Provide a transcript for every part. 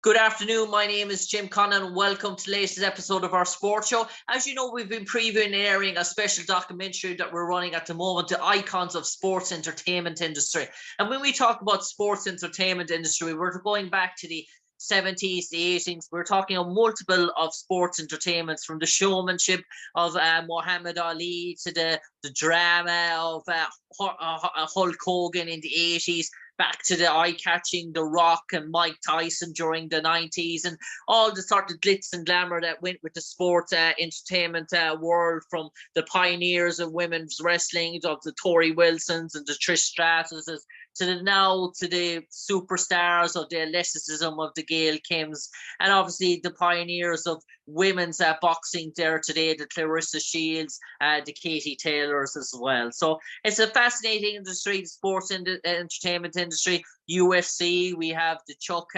Good afternoon. My name is Jim Conlan. Welcome to the latest episode of our sports show. As you know, we've been previewing and airing a special documentary that we're running at the moment, the icons of sports entertainment industry. And when we talk about sports entertainment industry, we're going back to the 70s, the 80s. We're talking on multiple of sports entertainments, from the showmanship of Muhammad Ali to the drama of Hulk Hogan in the 80s, back to the eye-catching The Rock and Mike Tyson during the 90s, and all the sort of glitz and glamour that went with the sports entertainment world, from the pioneers of women's wrestling, of the Tori Wilsons and the Trish Stratuses, to the superstars of the athleticism of the Gail Kims, and obviously the pioneers of women's boxing there today, the Clarissa Shields, the Katie Taylors as well. So it's a fascinating industry, the sports entertainment industry. UFC, we have the Chuck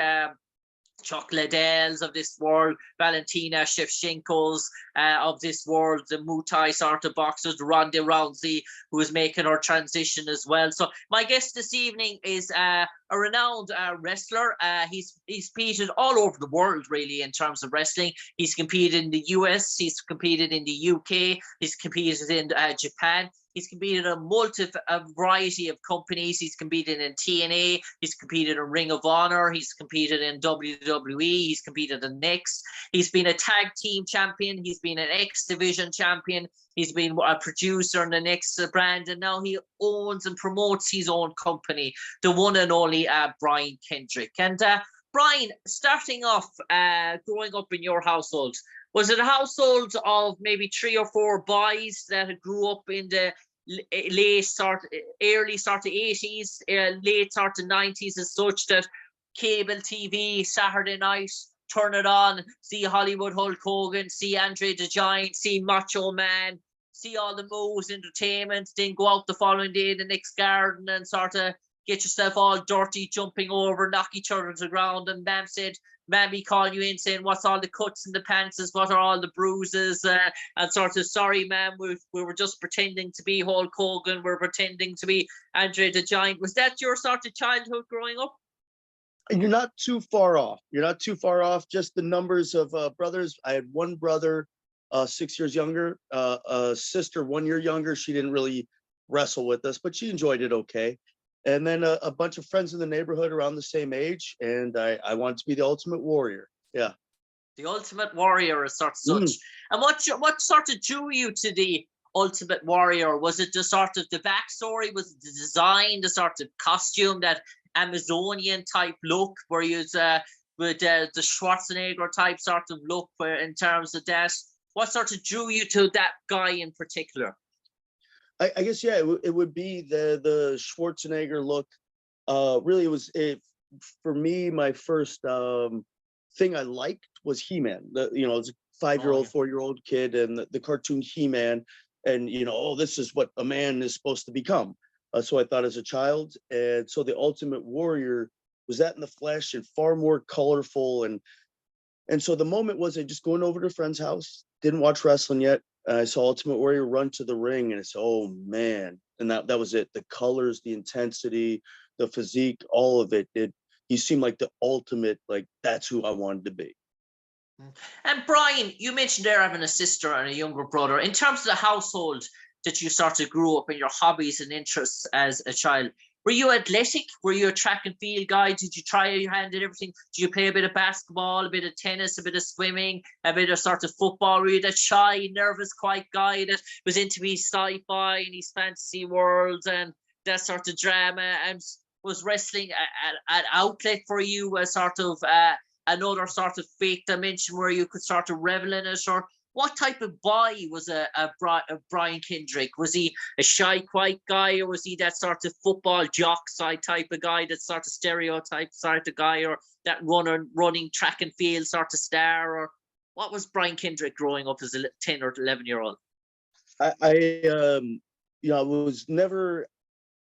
Liddells of this world, Valentina Shevchenko's of this world, the Muay Thai sort of boxers, Ronda Rousey, who is making her transition as well. So my guest this evening is a renowned wrestler. He's competed all over the world, really, in terms of wrestling. He's competed in the US, he's competed in the UK, he's competed in Japan. He's competed in a variety of companies. He's competed in TNA. He's competed in Ring of Honor. He's competed in WWE. He's competed in Next. He's been a tag team champion. He's been an X Division champion. He's been a producer in the Next brand. And now he owns and promotes his own company, the one and only Brian Kendrick. And Brian, starting off, growing up in your household, was it a household of maybe 3 or 4 boys that grew up in the early sort of 80s, late sort of 90s, as such, that cable TV, Saturday night, turn it on, see Hollywood Hulk Hogan, see Andre the Giant, see Macho Man, see all the moves, entertainment, then go out the following day in the next garden and sort of get yourself all dirty, jumping over, knock each other to the ground, and Mammy call you in saying, what's all the cuts in the pants, what are all the bruises, and sort of, sorry, ma'am, we were just pretending to be Hulk Hogan, we're pretending to be Andre the Giant. Was that your sort of childhood growing up? You're not too far off. You're not too far off. Just the numbers of brothers. I had one brother, 6 years younger, a sister 1 year younger. She didn't really wrestle with us, but she enjoyed it okay. And then a bunch of friends in the neighborhood around the same age, and I wanted to be the Ultimate Warrior. Yeah. The Ultimate Warrior as such. And what sort of drew you to the Ultimate Warrior? Was it the sort of the backstory? Was it the design, the sort of costume, that Amazonian type look, where you with the Schwarzenegger type sort of look, where in terms of that? What sort of drew you to that guy in particular? I guess, yeah, it would be the Schwarzenegger look. Really, for me, my first thing I liked was He-Man. As a 5-year-old, 4-year-old kid, and the cartoon He-Man, and this is what a man is supposed to become. So I thought as a child, and so the Ultimate Warrior was that in the flesh and far more colorful, and so the moment was I just going over to a friend's house, didn't watch wrestling yet. I saw Ultimate Warrior run to the ring, and I said, "Oh man!" And that was it. The colors, the intensity, the physique, all of it. He seemed like the ultimate. Like, that's who I wanted to be. And Brian, you mentioned there having a sister and a younger brother. In terms of the household that you sort of grew up in, your hobbies and interests as a child, were you athletic? Were you a track and field guy? Did you try your hand at everything? Did you play a bit of basketball, a bit of tennis, a bit of swimming, a bit of sort of football? Were you that shy, nervous, quiet guy that was into his sci-fi and his fantasy worlds and that sort of drama? And was wrestling an outlet for you, a sort of another sort of fake dimension where you could sort of revel in it? Or what type of boy was a Brian Kendrick? Was he a shy, quiet guy, or was he that sort of football jock side type of guy, that sort of stereotype sort of guy, or that running track and field sort of star? Or what was Brian Kendrick growing up as a 10 or 11-year-old? I was never.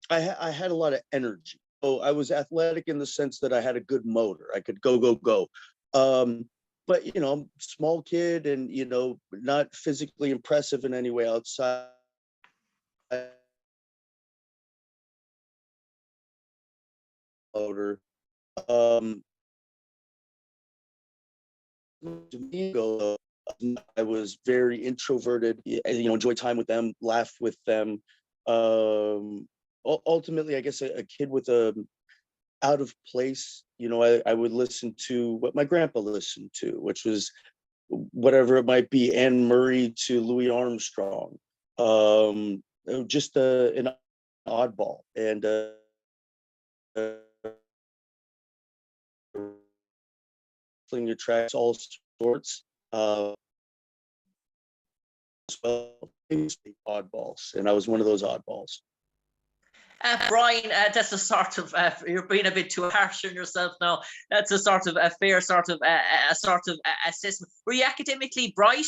I had a lot of energy. So I was athletic in the sense that I had a good motor. I could go. But small kid, and not physically impressive in any way outside motor. to me, I was very introverted. Enjoy time with them, laugh with them. Ultimately, I guess a kid with a out of place. I would listen to what my grandpa listened to, which was whatever it might be, Anne Murray to Louis Armstrong. Just an oddball, and your tracks all sorts. As well, oddballs, and I was one of those oddballs. Brian, that's a sort of you're being a bit too harsh on yourself now. That's a sort of a fair sort of a sort of assessment. Were you academically bright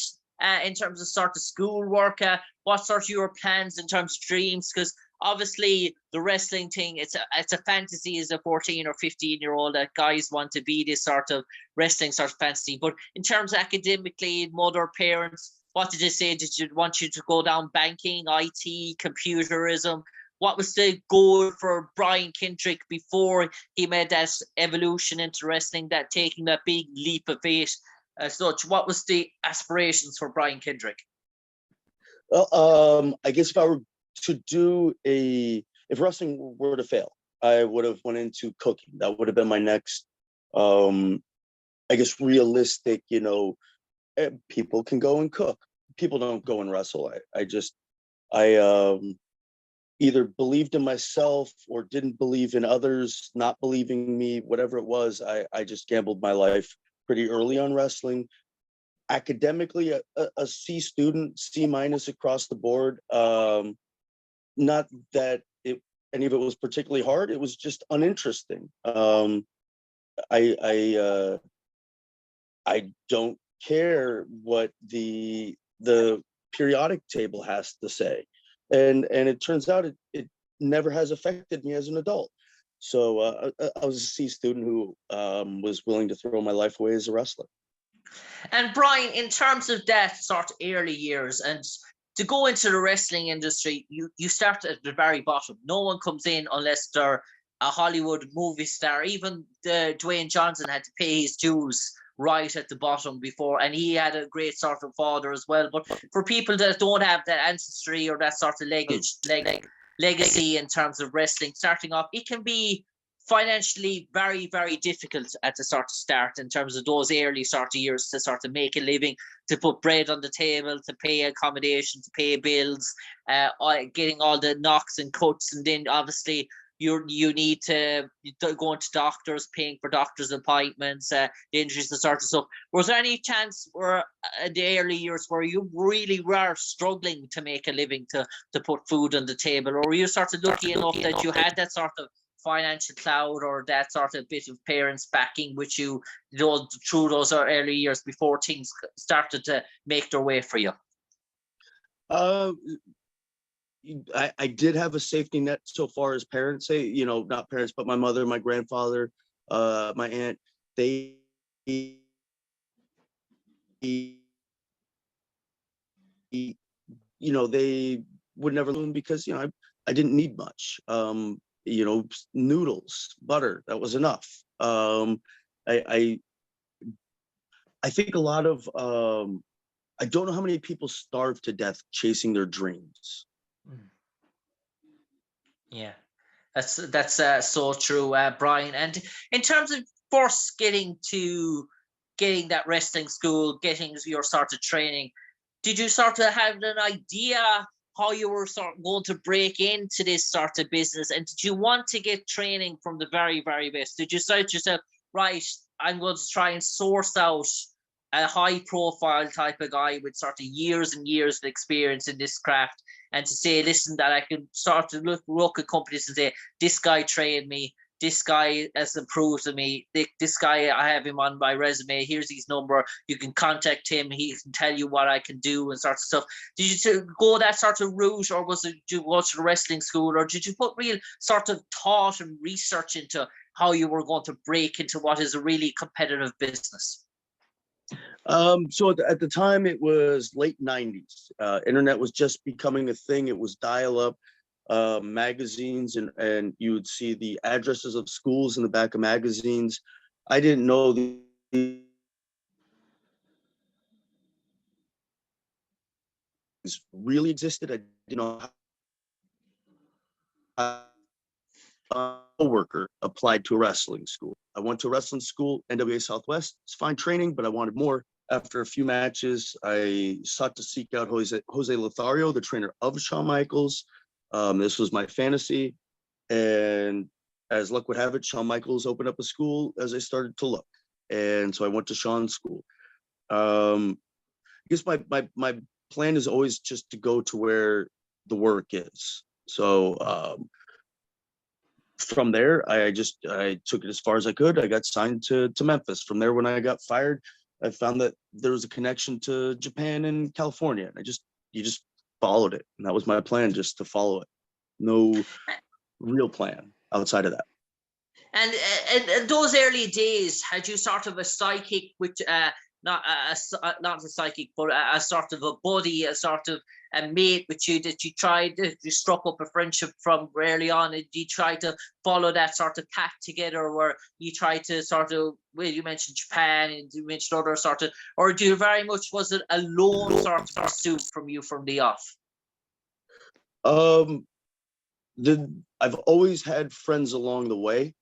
in terms of sort of schoolwork? What sort of your plans in terms of dreams? Because obviously the wrestling thing, it's a fantasy as a 14 or 15-year-old that guys want to be this sort of wrestling sort of fantasy. But in terms of academically, mother, parents, what did they say? Did you want you to go down banking, IT, computerism? What was the goal for Brian Kendrick before he made that evolution into wrestling, that taking that big leap of faith as such? What was the aspirations for Brian Kendrick? Well, I guess if I were to do if wrestling were to fail, I would have went into cooking. That would have been my next, I guess, realistic, people can go and cook. People don't go and wrestle. I either believed in myself or didn't believe in others, not believing me, whatever it was. I just gambled my life pretty early on wrestling. Academically, a C student, C minus across the board. Not that any of it was particularly hard. It was just uninteresting. I don't care what the periodic table has to say. And it turns out it never has affected me as an adult. So I was a C student who was willing to throw my life away as a wrestler. And Brian, in terms of that sort of early years and to go into the wrestling industry, you start at the very bottom. No one comes in unless they're a Hollywood movie star. Even Dwayne Johnson had to pay his dues right at the bottom before, and he had a great sort of father as well. But for people that don't have that ancestry or that sort of legacy in terms of wrestling starting off, it can be financially very, very difficult at the sort of start in terms of those early sort of years to sort of make a living, to put bread on the table, to pay accommodation, to pay bills, getting all the knocks and cuts, and then obviously you need to go into doctors, paying for doctors' appointments, the injuries and sort of stuff. Was there any chance where in the early years where you really were struggling to make a living, to put food on the table, or were you sort of lucky enough that you had that sort of financial cloud or that sort of bit of parents backing which you through those early years before things started to make their way for you? I did have a safety net so far as parents say, not parents, but my mother, my grandfather, my aunt, they they would never loan because, I didn't need much. Noodles, butter, that was enough. I think a lot of, I don't know how many people starve to death chasing their dreams. Yeah, that's so true, Brian. And in terms of first getting that wrestling school, getting your sort of training, did you sort of have an idea how you were sort of going to break into this sort of business? And did you want to get training from the very, very best? Did you say to yourself, right, I'm going to try and source out a high profile type of guy with sort of years and years of experience in this craft, and to say, listen, that I can sort of look at companies and say, this guy trained me, this guy has improved to me, this guy, I have him on my resume, here's his number, you can contact him, he can tell you what I can do and sort of stuff. Did you go that sort of route, or was it you go to the wrestling school, or did you put real sort of thought and research into how you were going to break into what is a really competitive business? So at the time, it was late 90s. Internet was just becoming a thing. It was dial-up magazines, and you would see the addresses of schools in the back of magazines. I didn't know really existed. I didn't know how a coworker applied to a wrestling school. I went to a wrestling school, NWA Southwest. It's fine training, but I wanted more. After a few matches, I sought to seek out Jose Lothario, the trainer of Shawn Michaels. This was my fantasy. And as luck would have it, Shawn Michaels opened up a school as I started to look. And so I went to Shawn's school. I guess my plan is always just to go to where the work is. So from there, I took it as far as I could. I got signed to Memphis. From there, when I got fired, I found that there was a connection to Japan and California. And you just followed it. And that was my plan, just to follow it. No real plan outside of that. And in those early days, had you sort of a psychic, which not a psychic, but a sort of a buddy, a sort of a mate with you that you struck up a friendship from early on, and you try to follow that sort of path together, where you try to sort of, well, you mentioned Japan and you mentioned other sort of, or do you very much, was it a lone sort of pursuit from you from the off? I've always had friends along the way.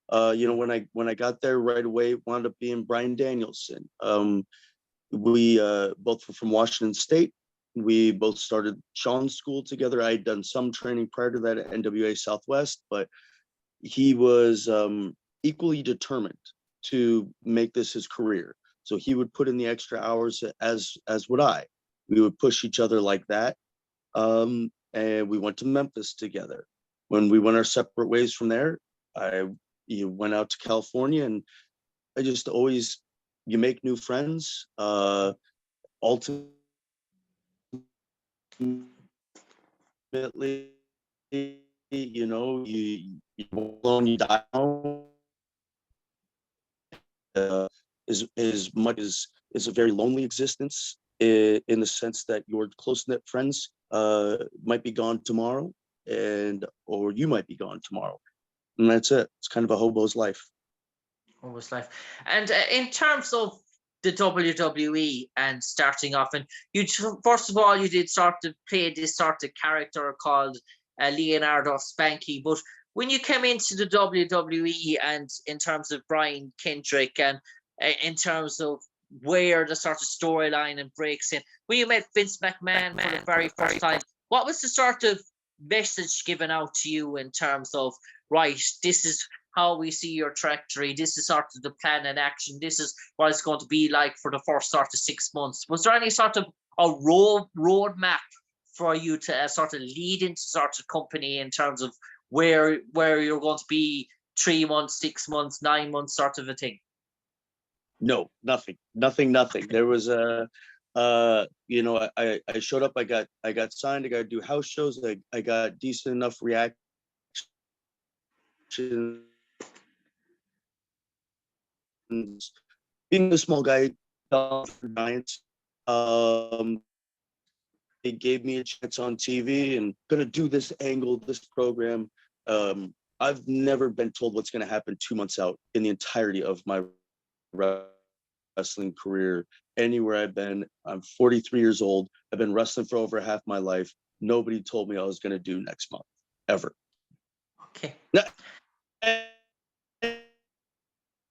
When I got there right away, wound up being Brian Danielson. We both were from Washington State. We both started Shawn's school together. I had done some training prior to that at NWA Southwest, but he was equally determined to make this his career. So he would put in the extra hours as would I. We would push each other like that. And we went to Memphis together. When we went our separate ways from there, you went out to California, and I just always, you make new friends. Ultimately, you alone, you die alone. As much as is a very lonely existence, in the sense that your close-knit friends might be gone tomorrow, or you might be gone tomorrow. And that's it. It's kind of a hobo's life. Hobo's life. And in terms of the WWE and starting off, and first of all, you did sort of play this sort of character called Leonardo Spanky. But when you came into the WWE, and in terms of Brian Kendrick, and in terms of where the sort of storyline and breaks in, when you met Vince McMahon for the very first time, what was the sort of message given out to you in terms of, right, this is how we see your trajectory, this is sort of the plan and action, this is what it's going to be like for the first sort of 6 months? Was there any sort of a roadmap for you to sort of lead into sort of company in terms of where you're going to be 3 months, 6 months, 9 months sort of a thing? No, nothing. There was I showed up, I got signed, I got to do house shows, I got decent enough reaction. Being a small guy for Giants, they gave me a chance on TV, and gonna do this angle, this program. I've never been told what's gonna happen 2 months out in the entirety of my wrestling career. Anywhere I've been, I'm 43 years old. I've been wrestling for over half my life. Nobody told me I was gonna do next month, ever. Okay.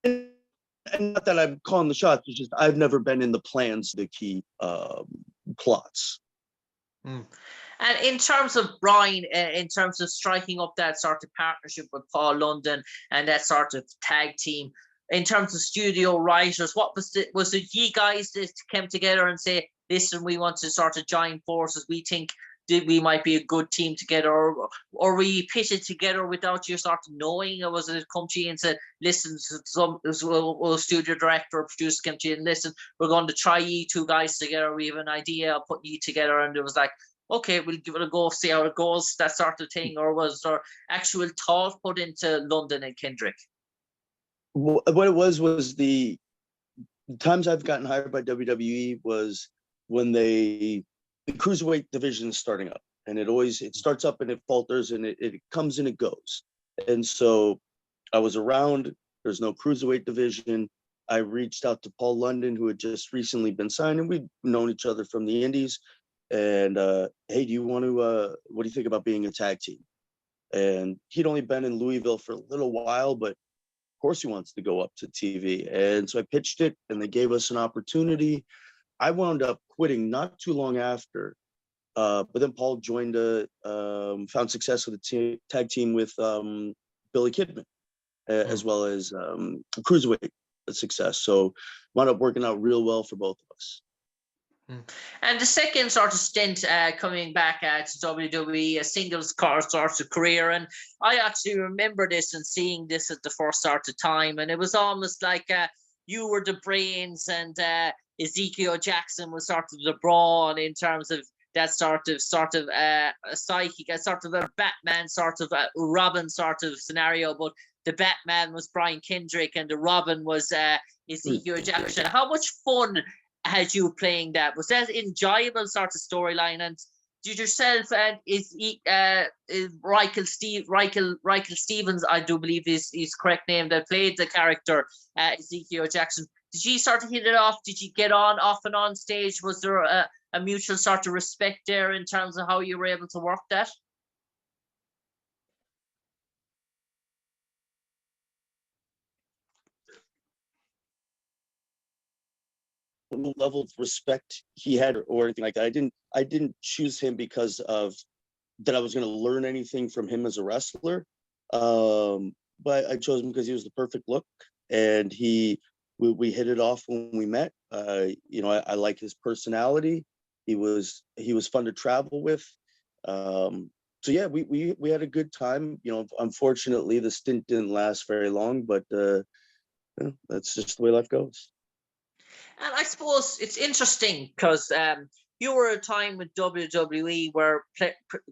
And not that I'm calling the shots, it's just I've never been in the plans, the key plots. And in terms of Brian, in terms of striking up that sort of partnership with Paul London and that sort of tag team, in terms of studio writers, what was it you guys that came together and say, listen, we want to sort of join forces, we think we might be a good team together, or were you pitted together without you sort of knowing? Or was it come to you and said, listen, some studio director or producer came to you and listen, we're going to try you two guys together, we have an idea of putting you together, and it was like, okay, we'll give it a go, see how it goes, that sort of thing? Or was there actual thought put into London and Kendrick? What it was the times I've gotten hired by WWE was when the Cruiserweight Division is starting up, and it starts up and it falters, and it comes and it goes. And so I was around, there's no Cruiserweight Division. I reached out to Paul London, who had just recently been signed, and we'd known each other from the Indies. And hey, do you want to? What do you think about being a tag team? And he'd only been in Louisville for a little while, but of course he wants to go up to TV. And so I pitched it, and they gave us an opportunity. I wound up quitting not too long after, but then Paul joined found success with a tag team with Billy Kidman, as well as Cruiserweight success. So wound up working out real well for both of us. And the second sort of stint coming back to WWE, a singles sort of career. And I actually remember this and seeing this at the first sort of time. And it was almost like you were the brains and Ezekiel Jackson was sort of the brawn in terms of that sort of psychic, a sort of a Batman sort of a Robin sort of scenario. But the Batman was Brian Kendrick and the Robin was Ezekiel Jackson. How much fun had you playing that? Was that enjoyable sort of storyline? And did yourself and is Reichel Stevens, I do believe is correct name, that played the character Ezekiel Jackson? Did you sort of hit it off? Did you get on off and on stage? Was there a mutual sort of respect there in terms of how you were able to work that? Level of respect he had or anything like that. I didn't choose him because of that I was going to learn anything from him as a wrestler. But I chose him because he was the perfect look, and we hit it off when we met. I like his personality. He was fun to travel with. So yeah, we had a good time. Unfortunately the stint didn't last very long, but that's just the way life goes. And I suppose it's interesting because you were a time with WWE where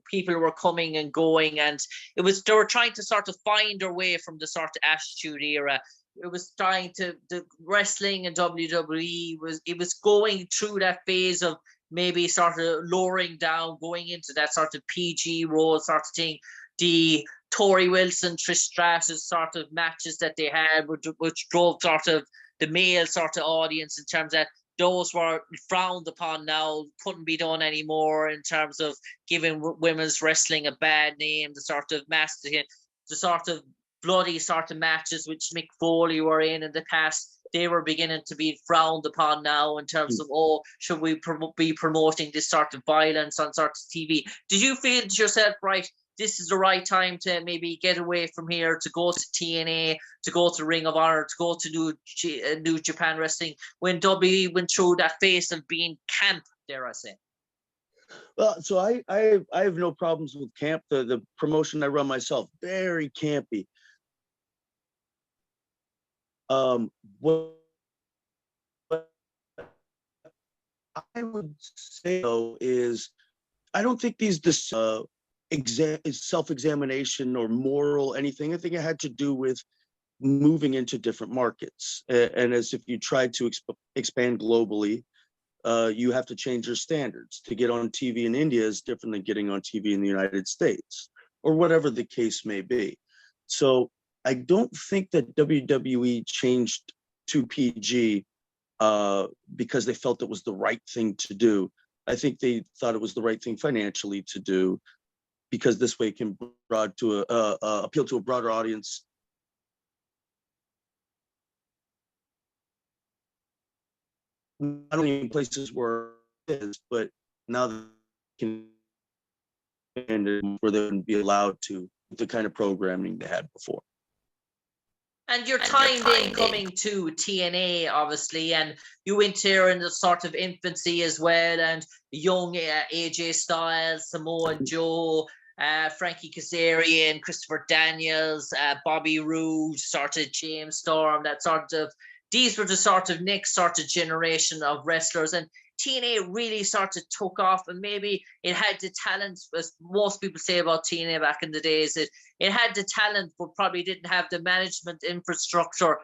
people were coming and going, and they were trying to sort of find their way from the sort of Attitude Era. It was the wrestling and WWE was going through that phase of maybe sort of lowering down, going into that sort of PG role sort of thing. The Tori Wilson, Trish Stratus sort of matches that they had, which drove sort of the male sort of audience in terms of those were frowned upon now, couldn't be done anymore in terms of giving women's wrestling a bad name, the sort of the sort of bloody sort of matches which Mick Foley were in the past, they were beginning to be frowned upon now in terms of, should we be promoting this sort of violence on sort of TV? Did you feel to yourself, right, this is the right time to maybe get away from here, to go to TNA, to go to Ring of Honor, to go to New Japan Wrestling, when WWE went through that phase of being camp, dare I say? Well, so I have no problems with camp. The promotion I run myself, very campy. What I would say though is I don't think this self-examination or moral anything. I think it had to do with moving into different markets. And as if you try to expand globally, you have to change your standards. To get on TV in India is different than getting on TV in the United States, or whatever the case may be. So I don't think that WWE changed to PG because they felt it was the right thing to do. I think they thought it was the right thing financially to do, because this way it can appeal to a broader audience. Not only in places where it is, but now they can, where they wouldn't be allowed to, the kind of programming they had before. And your time then coming to TNA, obviously, and you went here in the sort of infancy as well, and young AJ Styles, Samoa Joe, Frankie Kazarian, Christopher Daniels, Bobby Roode, sort of James Storm, these were the sort of next sort of generation of wrestlers. And TNA really sort of took off, and maybe it had the talent, as most people say about TNA back in the days, it had the talent, but probably didn't have the management infrastructure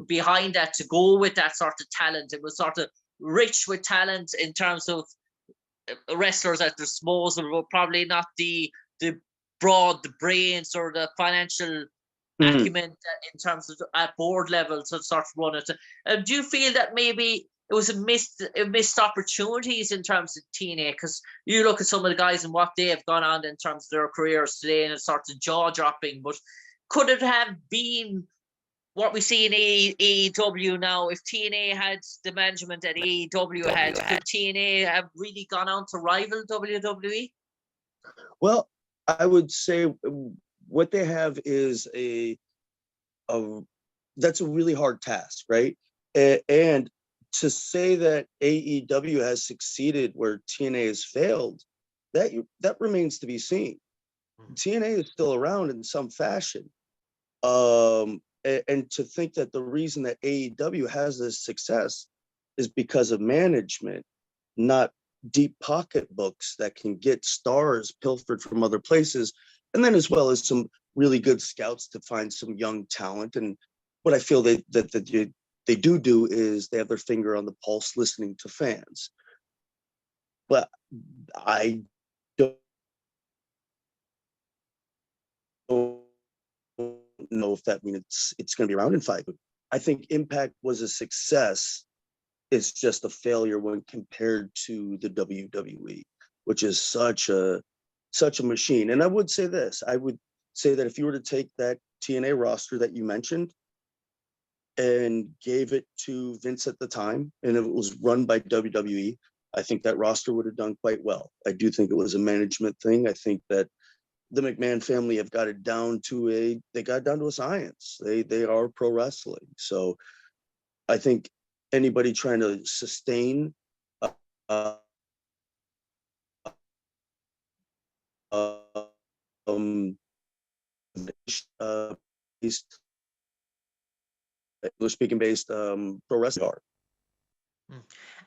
behind that to go with that sort of talent. It was sort of rich with talent in terms of wrestlers at their disposal, but probably not the brains or the financial acumen in terms of at board level to sort of run it. Do you feel that maybe it was a missed opportunities in terms of TNA, because you look at some of the guys and what they have gone on in terms of their careers today, and it's sort of jaw dropping. But could it have been what we see in AEW now? If TNA had the management that AEW had, could TNA have really gone on to rival WWE? Well, I would say what they have is that's a really hard task, right? And to say that AEW has succeeded where TNA has failed, that remains to be seen. TNA is still around in some fashion. And to think that the reason that AEW has this success is because of management, not deep pocketbooks that can get stars pilfered from other places, and then as well as some really good scouts to find some young talent. And what I feel they do is they have their finger on the pulse, listening to fans. But I don't know if that means it's going to be around in 5 years. I think Impact was a success. It's just a failure when compared to the WWE, which is such a machine. And I would say this: I would say that if you were to take that TNA roster that you mentioned and gave it to Vince at the time, and it was run by WWE, I think that roster would have done quite well. I do think it was a management thing. I think that the McMahon family have got it down to a science. They are pro wrestling. So I think anybody trying to sustain uh, based English speaking based pro wrestling are.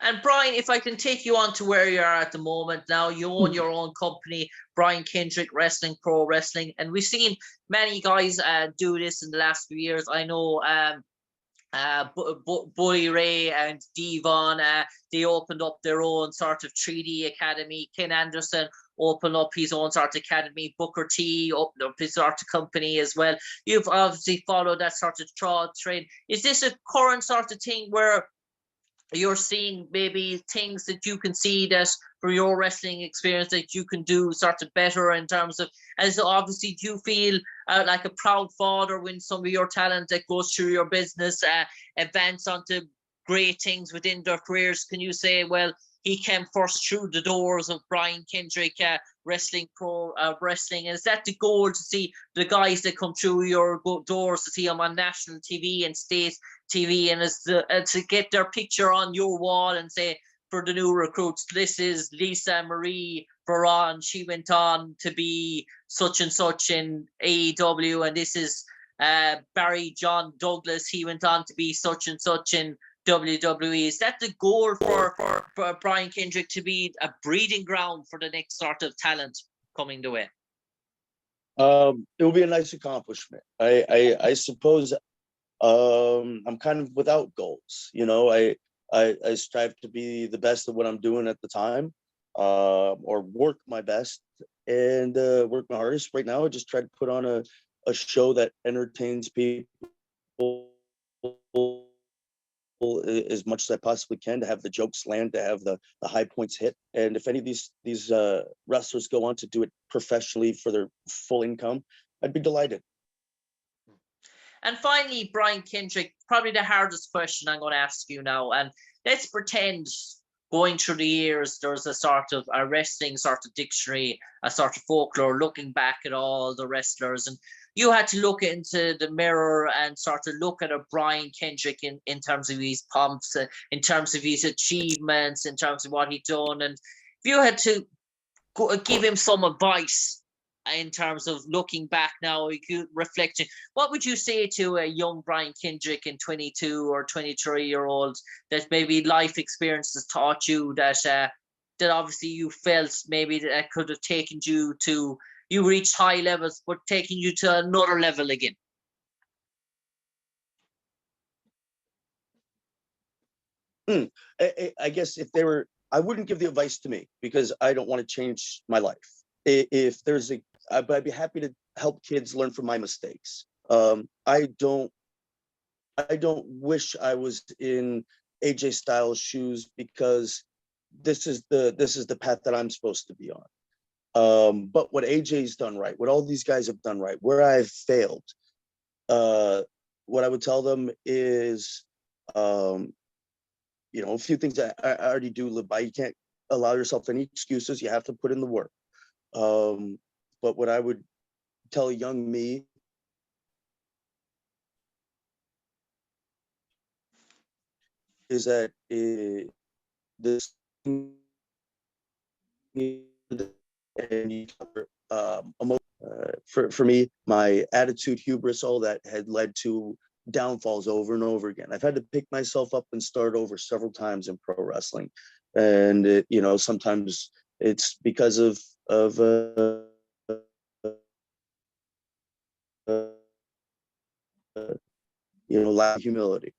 And Brian, if I can take you on to where you are at the moment now, you own your own company, Brian Kendrick Wrestling Pro Wrestling, and we've seen many guys do this in the last few years. I know Bully Ray and Devon, they opened up their own sort of 3D academy. Ken Anderson opened up his own sort of academy. Booker T opened up his sort of company as well. You've obviously followed that sort of trend. Is this a current sort of thing where you're seeing maybe things that you can see that from your wrestling experience that you can do sort of better in terms of, as obviously do you feel like a proud father when some of your talent that goes through your business advance onto great things within their careers? Can you say, well, he came first through the doors of Brian Kendrick Wrestling Pro Wrestling? And is that the goal, to see the guys that come through your doors, to see them on national TV and state TV, and to get their picture on your wall and say, for the new recruits, this is Lisa Marie Veron, she went on to be such and such in AEW, and this is Barry John Douglas, he went on to be such and such in WWE. Is that the goal for Brian Kendrick, to be a breeding ground for the next sort of talent coming the way? It will be a nice accomplishment. I suppose I'm kind of without goals. You know, I strive to be the best at what I'm doing at the time, or work my best and work my hardest. Right now, I just try to put on a show that entertains people as much as I possibly can, to have the jokes land, to have the high points hit. And if any of these wrestlers go on to do it professionally for their full income, I'd be delighted. And finally, Brian Kendrick, probably the hardest question I'm going to ask you now. And let's pretend, going through the years, there's a sort of a wrestling sort of dictionary, a sort of folklore, looking back at all the wrestlers, and you had to look into the mirror and sort of look at a Brian Kendrick in terms of his pumps, in terms of his achievements, in terms of what he'd done. And if you had to give him some advice in terms of looking back now, reflecting, what would you say to a young Brian Kendrick in 22 or 23-year-old that maybe life experiences taught you that that obviously you felt maybe that could have taken you to, you reached high levels, but taking you to another level again? I guess if they were, I wouldn't give the advice to me, because I don't want to change my life. If there's I'd be happy to help kids learn from my mistakes. I don't wish I was in AJ Styles' shoes, because this is the path that I'm supposed to be on. But what AJ's done right, what all these guys have done right, where I've failed, what I would tell them is, a few things I already do live by. You can't allow yourself any excuses. You have to put in the work. But what I would tell young me is that this and for me, my attitude, hubris, all that had led to downfalls over and over again. I've had to pick myself up and start over several times in pro wrestling, and sometimes it's because of lack of humility.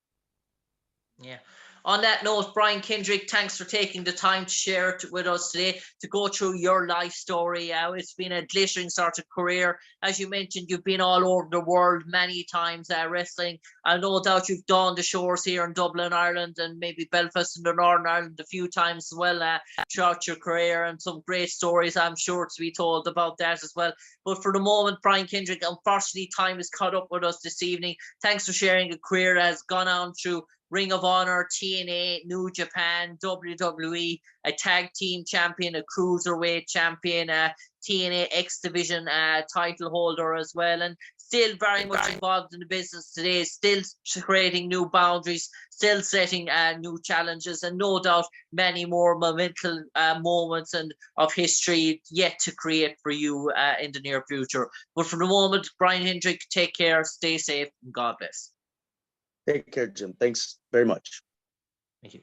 Yeah. On that note, Brian Kendrick, thanks for taking the time to share it with us today, to go through your life story. It's been a glittering sort of career. As you mentioned, you've been all over the world many times wrestling. I no doubt you've donned the shores here in Dublin, Ireland, and maybe Belfast in the Northern Ireland a few times as well throughout your career, and some great stories, I'm sure, to be told about that as well. But for the moment, Brian Kendrick, unfortunately, time is caught up with us this evening. Thanks for sharing a career that has gone on through Ring of Honor, TNA, New Japan, WWE, a tag team champion, a cruiserweight champion, a TNA X Division title holder as well, and still very much involved in the business today, still creating new boundaries, still setting new challenges, and no doubt many more monumental moments and of history yet to create for you in the near future. But for the moment, Brian Kendrick, take care, stay safe, and God bless. Take care, Jim. Thanks very much. Thank you.